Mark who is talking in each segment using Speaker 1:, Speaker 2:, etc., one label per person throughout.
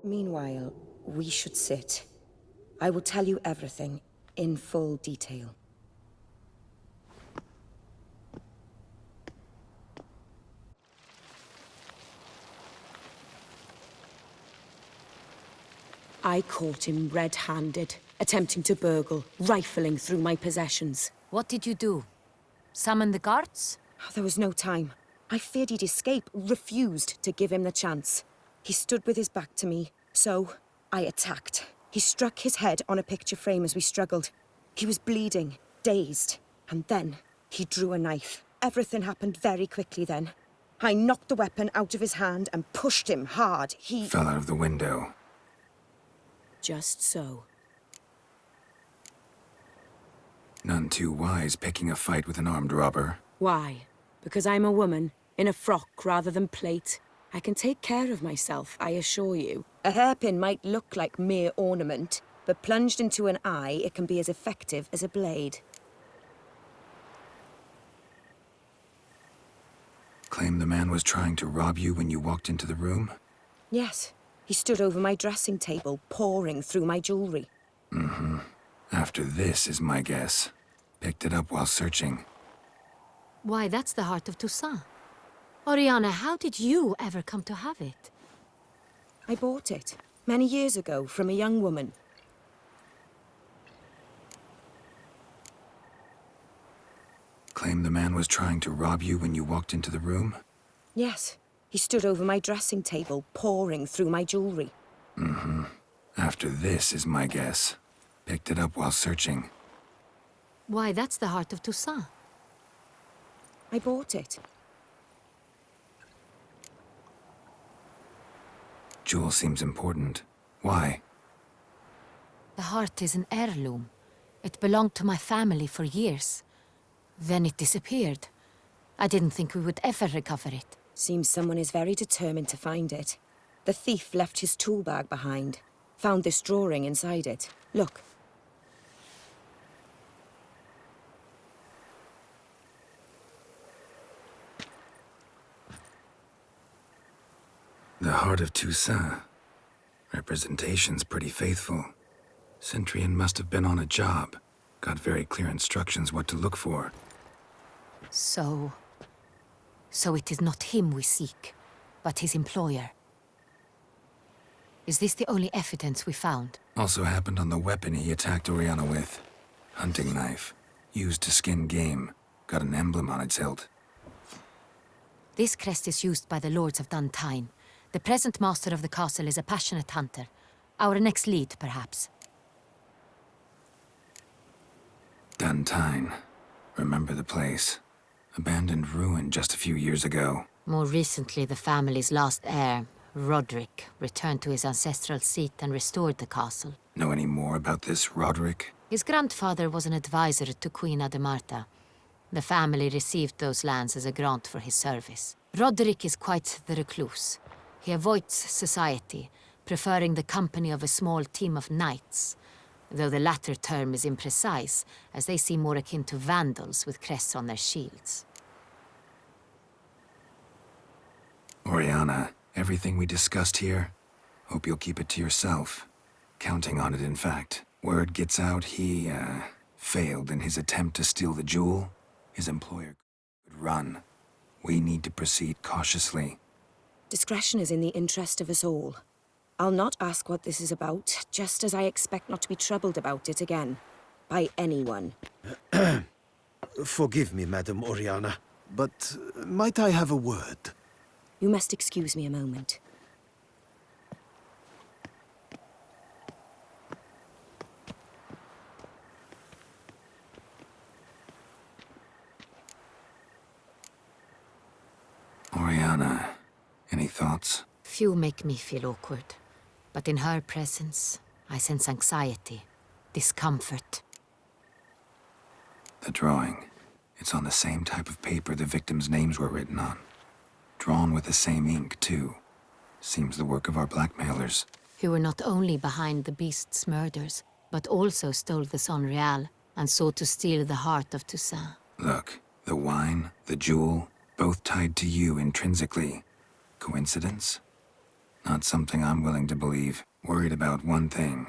Speaker 1: Meanwhile, we should sit. I will tell you everything, in full detail. I caught him red-handed, attempting to burgle, rifling through my possessions.
Speaker 2: What did you do? Summon the guards?
Speaker 1: There was no time. I feared he'd escape, refused to give him the chance. He stood with his back to me, so I attacked. He struck his head on a picture frame as we struggled. He was bleeding, dazed, and then he drew a knife. Everything happened very quickly then. I knocked the weapon out of his hand and pushed him hard. He
Speaker 3: fell out of the window.
Speaker 1: Just so.
Speaker 3: None too wise picking a fight with an armed robber.
Speaker 1: Why? Because I'm a woman, in a frock rather than plate. I can take care of myself, I assure you. A hairpin might look like mere ornament, but plunged into an eye, it can be as effective as a blade.
Speaker 3: Claim the man was trying to rob you when you walked into the room?
Speaker 1: Yes. He stood over my dressing table, pouring through my jewelry.
Speaker 3: Mm-hmm. After this is my guess. Picked it up while searching.
Speaker 2: Why, that's the heart of Toussaint. Oriana, how did you ever come to have it?
Speaker 1: I bought it, many years ago, from a young woman.
Speaker 3: Claim the man was trying to rob you when you walked into the room?
Speaker 1: Yes. He stood over my dressing table, pouring through my jewelry.
Speaker 3: Mm-hmm. After this is my guess. Picked it up while searching.
Speaker 2: Why, that's the heart of Toussaint.
Speaker 1: I bought it.
Speaker 3: Jewel seems important. Why?
Speaker 2: The heart is an heirloom. It belonged to my family for years. Then it disappeared. I didn't think we would ever recover it.
Speaker 1: Seems someone is very determined to find it. The thief left his tool bag behind. Found this drawing inside it. Look.
Speaker 3: The heart of Toussaint. Representation's pretty faithful. Centurion must have been on a job. Got very clear instructions what to look for.
Speaker 2: So it is not him we seek, but his employer. Is this the only evidence we found?
Speaker 3: Also happened on the weapon he attacked Oriana with. Hunting knife. Used to skin game. Got an emblem on its hilt.
Speaker 2: This crest is used by the Lords of Duntine. The present master of the castle is a passionate hunter. Our next lead, perhaps.
Speaker 3: Duntine. Remember the place. Abandoned ruin just a few years ago.
Speaker 2: More recently, the family's last heir, Roderick, returned to his ancestral seat and restored the castle.
Speaker 3: Know any more about this Roderick?
Speaker 2: His grandfather was an advisor to Queen Ademarta. The family received those lands as a grant for his service. Roderick is quite the recluse. He avoids society, preferring the company of a small team of knights, though the latter term is imprecise, as they seem more akin to vandals with crests on their shields.
Speaker 3: Oriana, everything we discussed here, hope you'll keep it to yourself. Counting on it, in fact. Word gets out he, failed in his attempt to steal the jewel. His employer could run. We need to proceed cautiously.
Speaker 1: Discretion is in the interest of us all. I'll not ask what this is about, just as I expect not to be troubled about it again. By anyone.
Speaker 4: Forgive me, Madam Oriana, but might I have a word?
Speaker 1: You must excuse me a moment.
Speaker 3: Oriana, any thoughts?
Speaker 2: Few make me feel awkward, but in her presence, I sense anxiety, discomfort.
Speaker 3: The drawing. It's on the same type of paper the victims' names were written on. Drawn with the same ink, too. Seems the work of our blackmailers.
Speaker 2: Who were not only behind the beast's murders, but also stole the Son Real and sought to steal the heart of Toussaint.
Speaker 3: Look, the wine, the jewel, both tied to you intrinsically. Coincidence? Not something I'm willing to believe. Worried about one thing.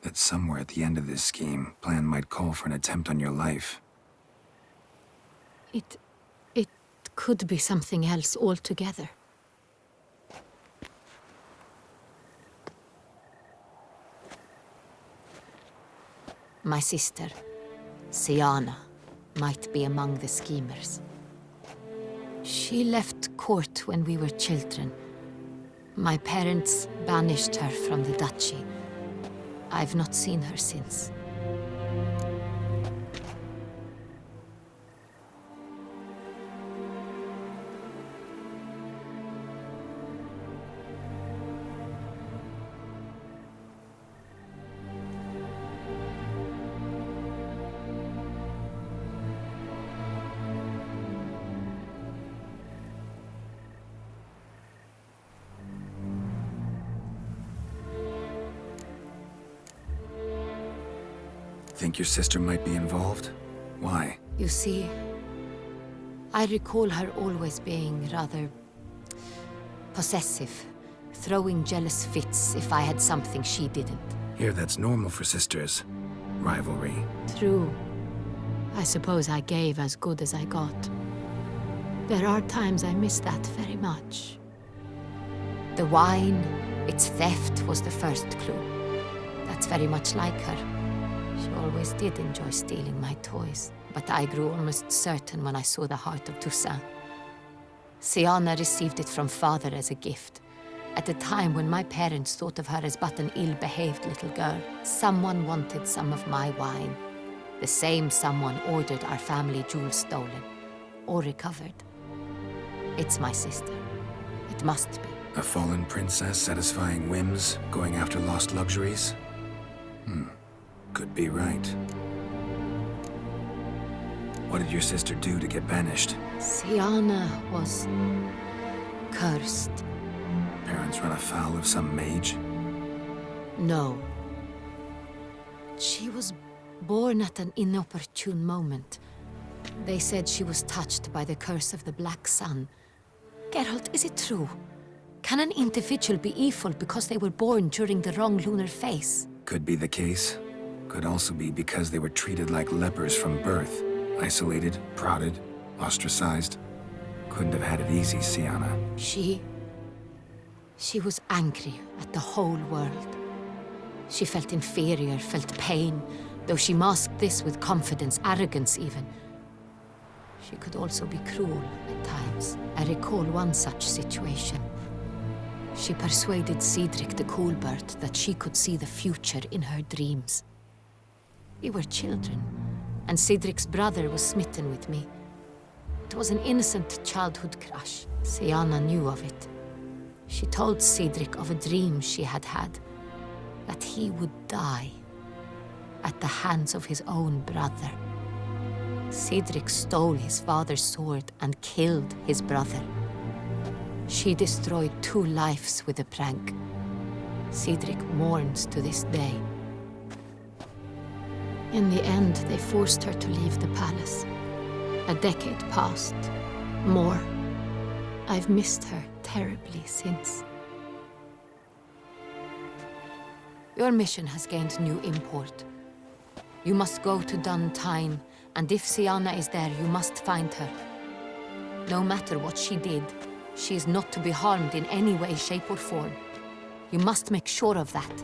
Speaker 3: That somewhere at the end of this scheme, plan might call for an attempt on your life.
Speaker 2: It could be something else altogether. My sister, Siana, might be among the schemers. She left court when we were children. My parents banished her from the duchy. I've not seen her since.
Speaker 3: Think your sister might be involved? Why?
Speaker 2: You see, I recall her always being rather possessive, throwing jealous fits if I had something she didn't.
Speaker 3: Here, that's normal for sisters. Rivalry.
Speaker 2: True. I suppose I gave as good as I got. There are times I miss that very much. The wine, its theft was the first clue. That's very much like her. She always did enjoy stealing my toys, but I grew almost certain when I saw the heart of Toussaint. Siana received it from father as a gift. At a time when my parents thought of her as but an ill-behaved little girl, someone wanted some of my wine. The same someone ordered our family jewels stolen, or recovered. It's my sister. It must be.
Speaker 3: A fallen princess satisfying whims, going after lost luxuries? Could be right. What did your sister do to get banished?
Speaker 2: Siana was cursed.
Speaker 3: Parents run afoul of some mage?
Speaker 2: No. She was born at an inopportune moment. They said she was touched by the curse of the Black Sun. Geralt, is it true? Can an individual be evil because they were born during the wrong lunar phase?
Speaker 3: Could be the case. Could also be because they were treated like lepers from birth. Isolated, prodded, ostracized. Couldn't have had it easy, Siana.
Speaker 2: She was angry at the whole world. She felt inferior, felt pain, though she masked this with confidence, arrogance even. She could also be cruel at times. I recall one such situation. She persuaded Cedric the Coolbird that she could see the future in her dreams. We were children, and Cedric's brother was smitten with me. It was an innocent childhood crush. Siana knew of it. She told Cedric of a dream she had had, that he would die at the hands of his own brother. Cedric stole his father's sword and killed his brother. She destroyed 2 lives with a prank. Cedric mourns to this day. In the end, they forced her to leave the palace. A decade passed. More. I've missed her terribly since. Your mission has gained new import. You must go to Dun Time, and if Siana is there, you must find her. No matter what she did, she is not to be harmed in any way, shape, or form. You must make sure of that.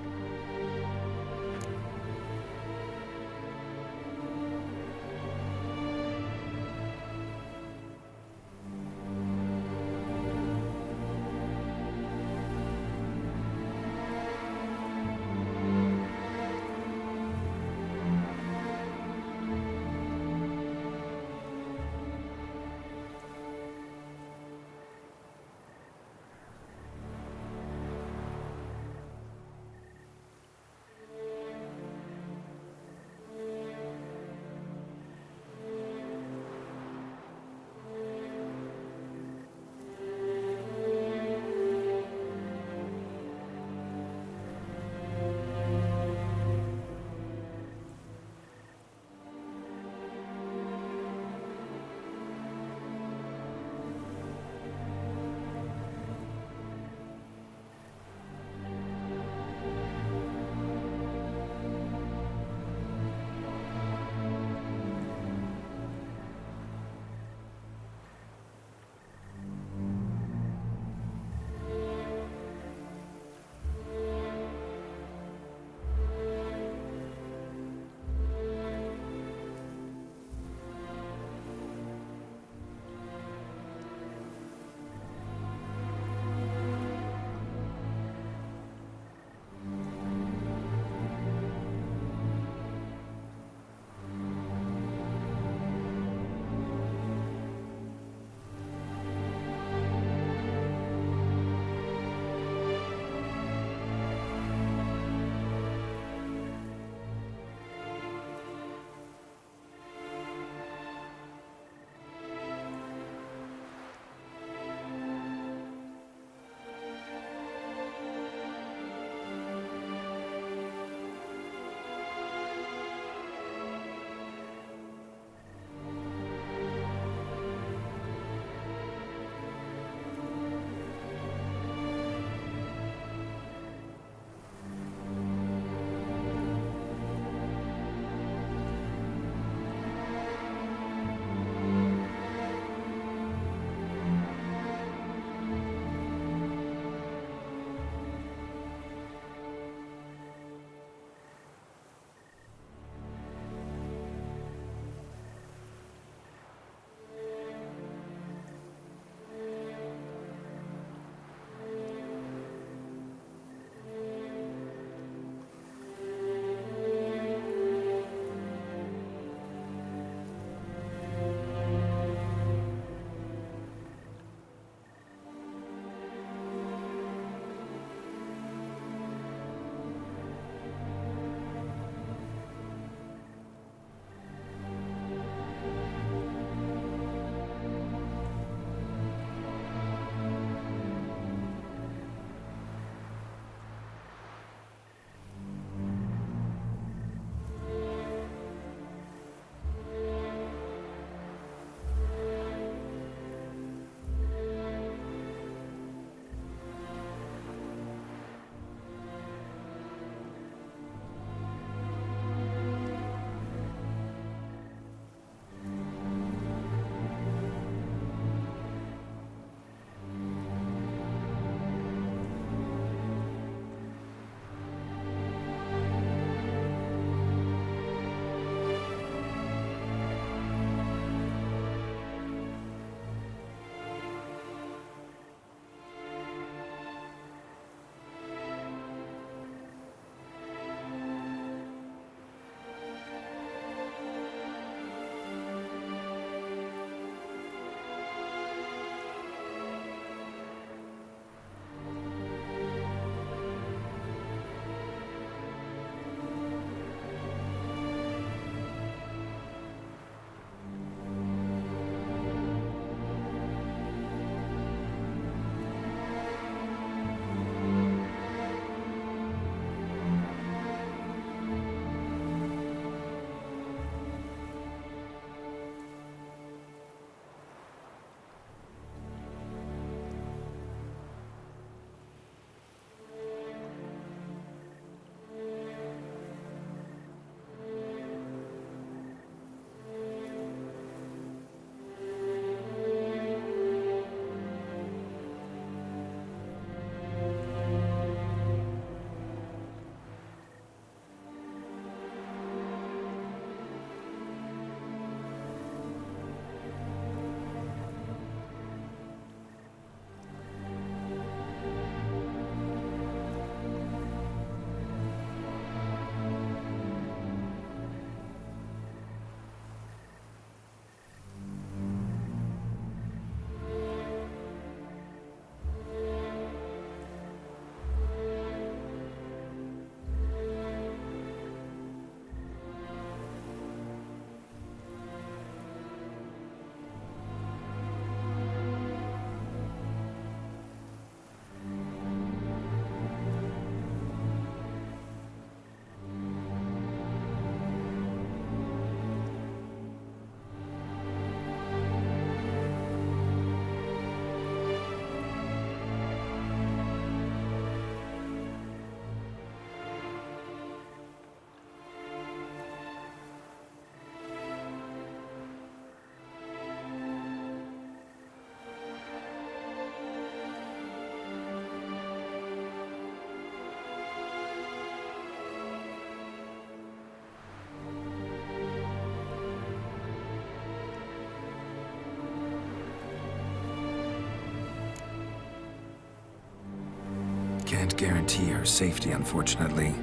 Speaker 3: Can't guarantee her safety, unfortunately.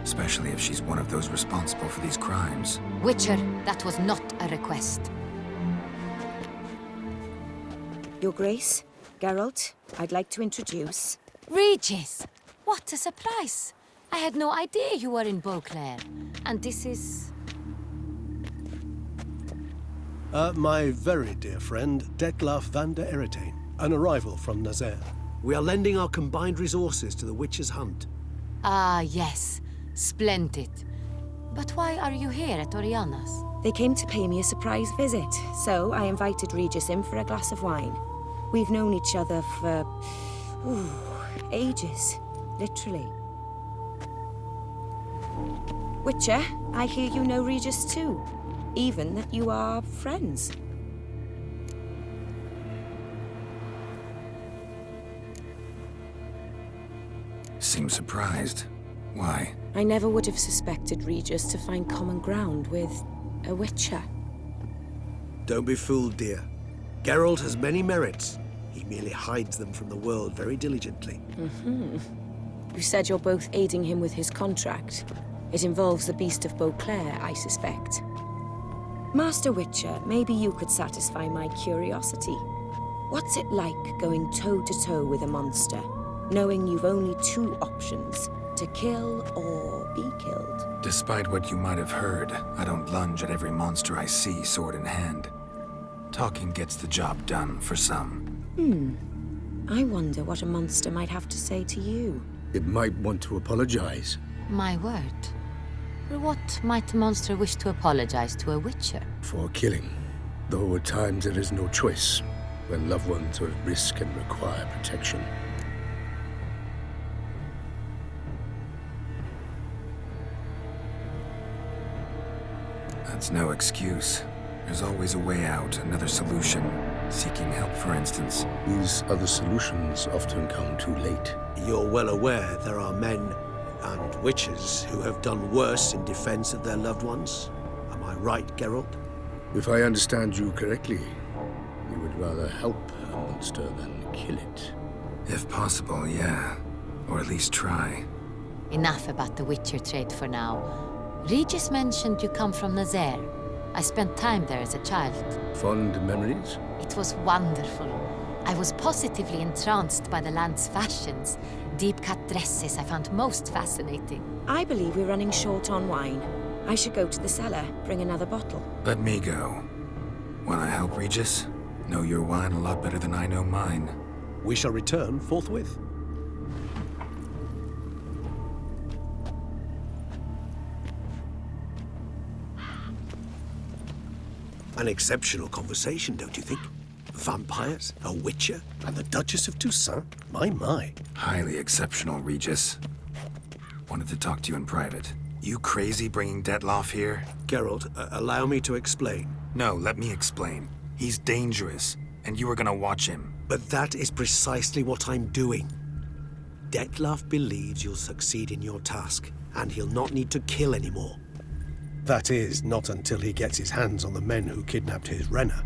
Speaker 3: Especially if she's one of those responsible for these crimes.
Speaker 2: Witcher, that was not a request.
Speaker 1: Your Grace, Geralt, I'd like to introduce...
Speaker 2: Regis! What a surprise! I had no idea you were in Beauclair. And this is...
Speaker 5: My very dear friend, Detlaf van der Eretain, an arrival from Nazaire.
Speaker 4: We are lending our combined resources to the Witcher's hunt.
Speaker 2: Ah, yes. Splendid. But why are you here at Oriana's?
Speaker 1: They came to pay me a surprise visit, so I invited Regis in for a glass of wine. We've known each other for... ages. Literally. Witcher, I hear you know Regis too. Even that you are friends.
Speaker 3: Seems surprised. Why?
Speaker 1: I never would have suspected Regis to find common ground with a Witcher.
Speaker 4: Don't be fooled, dear. Geralt has many merits. He merely hides them from the world very diligently.
Speaker 1: You said you're both aiding him with his contract. It involves the Beast of Beauclair, I suspect. Master Witcher, maybe you could satisfy my curiosity. What's it like going toe-to-toe with a monster, knowing you've only two options, to kill or be killed?
Speaker 3: Despite what you might have heard, I don't lunge at every monster I see sword in hand. Talking gets the job done for some.
Speaker 1: I wonder what a monster might have to say to you.
Speaker 6: It might want to apologize.
Speaker 2: My word. What might a monster wish to apologize to a Witcher?
Speaker 6: For killing. Though at times there is no choice, when loved ones are at risk and require protection.
Speaker 3: That's no excuse. There's always a way out, another solution. Seeking help, for instance.
Speaker 6: These other solutions often come too late.
Speaker 4: You're well aware there are men and witches who have done worse in defense of their loved ones. Am I right, Geralt?
Speaker 6: If I understand you correctly, you would rather help a monster than kill it.
Speaker 3: If possible, yeah. Or at least try.
Speaker 2: Enough about the Witcher trade for now. Regis mentioned you come from Nazaire. I spent time there as a child.
Speaker 6: Fond memories?
Speaker 2: It was wonderful. I was positively entranced by the land's fashions. Deep-cut dresses I found most fascinating.
Speaker 1: I believe we're running short on wine. I should go to the cellar, bring another bottle.
Speaker 3: Let me go. Wanna help, Regis? Know your wine a lot better than I know mine.
Speaker 5: We shall return forthwith.
Speaker 4: An exceptional conversation, don't you think? Vampires, a witcher,
Speaker 5: And the Duchess of Toussaint? My.
Speaker 3: Highly exceptional, Regis. Wanted to talk to you in private. You crazy bringing Detlaf here?
Speaker 4: Geralt, allow me to explain.
Speaker 3: No, let me explain. He's dangerous, and you were gonna watch him.
Speaker 4: But that is precisely what I'm doing. Detlaf believes you'll succeed in your task, and he'll not need to kill anymore.
Speaker 5: That is, not until he gets his hands on the men who kidnapped his Renna.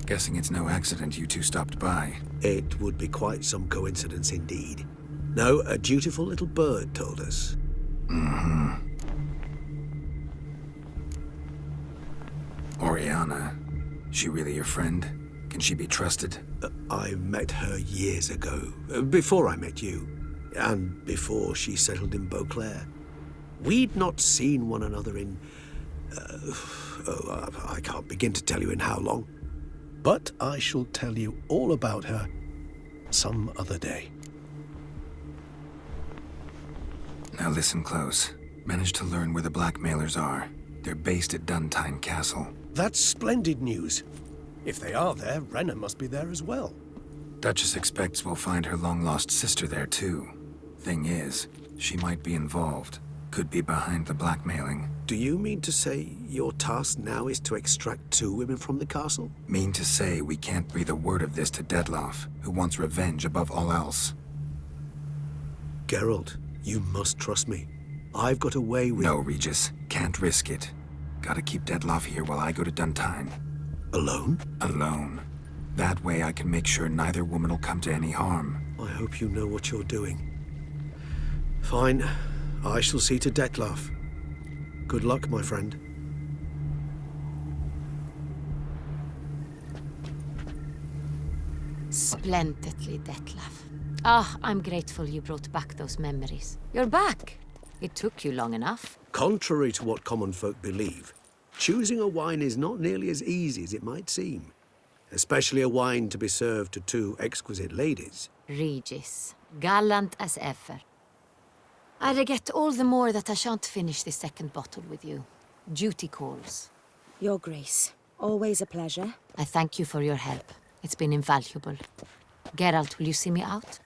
Speaker 3: Guessing it's no accident you two stopped by.
Speaker 4: It would be quite some coincidence indeed. No, a dutiful little bird told us.
Speaker 3: Oriana. She really your friend? Can she be trusted?
Speaker 4: I met her years ago, before I met you, and before she settled in Beauclair. We'd not seen one another in... I can't begin to tell you in how long.
Speaker 5: But I shall tell you all about her some other day.
Speaker 3: Now listen close. Managed to learn where the blackmailers are. They're based at Duntine Castle.
Speaker 5: That's splendid news. If they are there, Renna must be there as well.
Speaker 3: Duchess expects we'll find her long-lost sister there, too. Thing is, she might be involved. Could be behind the blackmailing.
Speaker 4: Do you mean to say your task now is to extract 2 women from the castle?
Speaker 3: Mean to say we can't breathe a word of this to Detlaf, who wants revenge above all else.
Speaker 4: Geralt, you must trust me. I've got a way with...
Speaker 3: No, Regis. Can't risk it. Gotta keep Detlaf here while I go to Duntine.
Speaker 4: Alone?
Speaker 3: Alone. That way I can make sure neither woman will come to any harm.
Speaker 4: I hope you know what you're doing. Fine. I shall see to Dettlaff. Good luck, my friend.
Speaker 2: Splendidly, Dettlaff. Ah, I'm grateful you brought back those memories. You're back. It took you long enough.
Speaker 4: Contrary to what common folk believe, choosing a wine is not nearly as easy as it might seem. Especially a wine to be served to two exquisite ladies.
Speaker 2: Regis, gallant as ever. I regret all the more that I shan't finish this second bottle with you. Duty calls.
Speaker 1: Your Grace, always a pleasure.
Speaker 2: I thank you for your help. It's been invaluable. Geralt, will you see me out?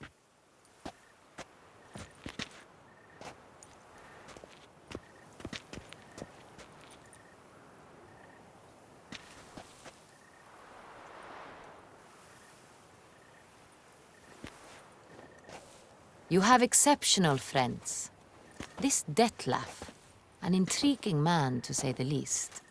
Speaker 2: You have exceptional friends. This Dettlaff, an intriguing man to say the least.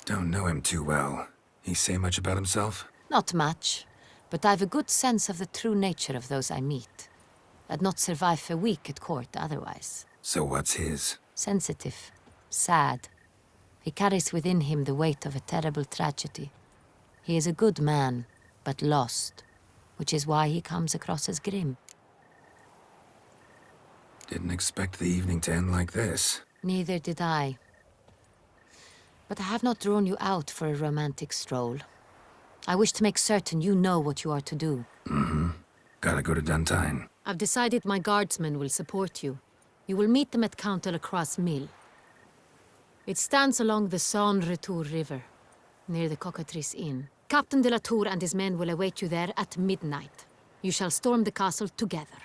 Speaker 3: Don't know him too well. He say much about himself?
Speaker 2: Not much, but I've a good sense of the true nature of those I meet. I'd not survive a week at court otherwise.
Speaker 3: So what's his?
Speaker 2: Sensitive, sad. He carries within him the weight of a terrible tragedy. He is a good man, but lost, which is why he comes across as grim.
Speaker 3: Didn't expect the evening to end like this.
Speaker 2: Neither did I. But I have not drawn you out for a romantic stroll. I wish to make certain you know what you are to do.
Speaker 3: Gotta go to Duntine.
Speaker 2: I've decided my guardsmen will support you. You will meet them at Count Delacroix' mill. It stands along the Saône-Retour River, near the Cockatrice Inn. Captain de la Tour and his men will await you there at midnight. You shall storm the castle together.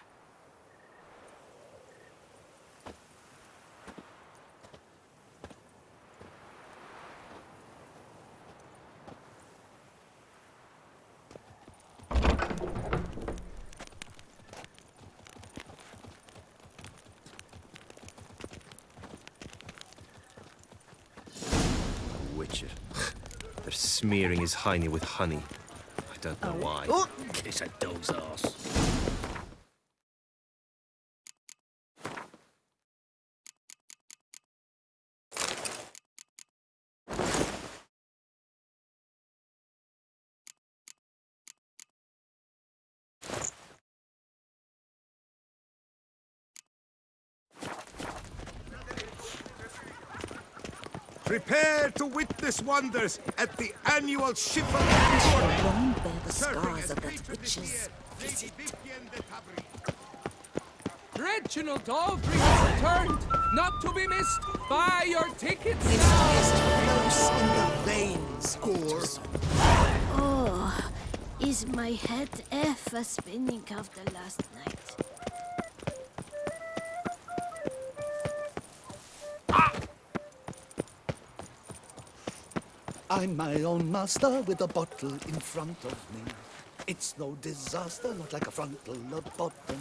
Speaker 7: Witcher. They're smearing his hiney with honey. I don't know why.
Speaker 6: Oh, kiss a dog's ass.
Speaker 8: Prepare to witness wonders at the annual Shipper
Speaker 1: Long bear the scars of that witch's visit.
Speaker 9: Reginald Aldrich has returned, not to be missed. Buy your tickets
Speaker 10: His
Speaker 9: now.
Speaker 10: fist flows in the veins,
Speaker 11: Oh, is my head ever spinning after last night?
Speaker 10: I'm my own master with a bottle in front of me. It's no disaster, not like a frontal lobotomy.